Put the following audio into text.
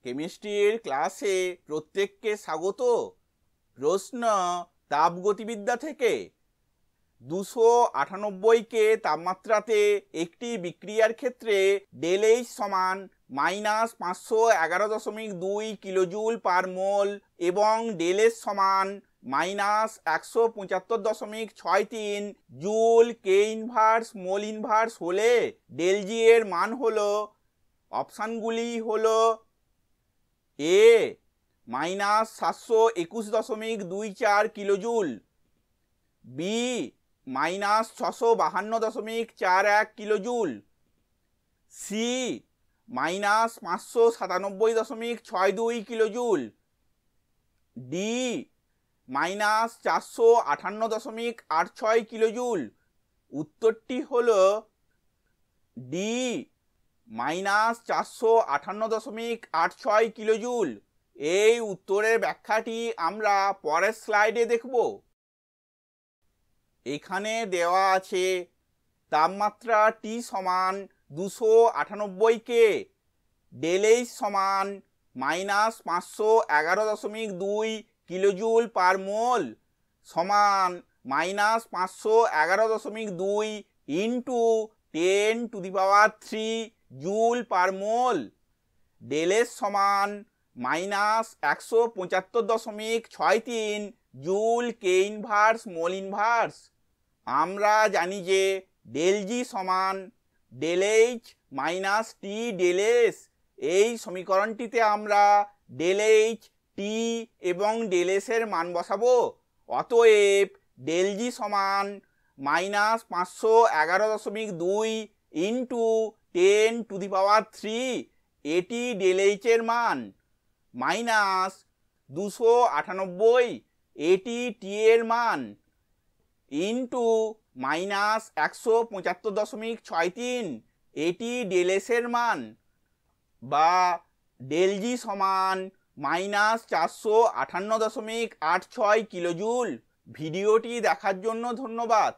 কেমিস্ট্রির ক্লাসে প্রত্যেককে স্বাগত। প্রশ্ন তাপগতিবিদ্যা থেকে। 298 তাপমাত্রাতে একটি বিক্রিয়ার ক্ষেত্রে ΔH সমান -511.2 কিলোজুল পার মোল এবং ΔS সমান -175.63 joule K inverse mole inverse হলে ΔG এর মান হলো, অপশানগুলি হলো: A -721.24 kilojoule, B -652.41 kilojoule, C -597.62 kilojoule, D -458.86 kilojoule. উত্তরটি হলো ডি -458.86 কিলোজুল। এই উত্তরের ব্যাখ্যাটি আমরা পরের স্লাইডে দেখব। এখানে দেওয়া আছে তাপমাত্রা টি সমান 298 ΔH সমান -511.2 কিলোজুল পার মোল সমান -511.2 ইন্টু 10³ জুল পার মোল। ΔS সমান -175.63 joule K inverse mole inverse. আমরা জানি যে ΔG সমান ΔH মাইনাস টি ΔS। এই সমীকরণটিতে আমরা ΔH, টি এবং ΔS এর মান বসাবো। অতএব ΔG সমান -511.2 ইন্টু 10³ এটি ΔH এর মান, মাইনাস 298 এটি টি এর মান, ইন্টু -175.63 এটি ΔS এর মান, বা ΔG সমান -458.86 কিলোজুল। ভিডিওটি দেখার জন্য ধন্যবাদ।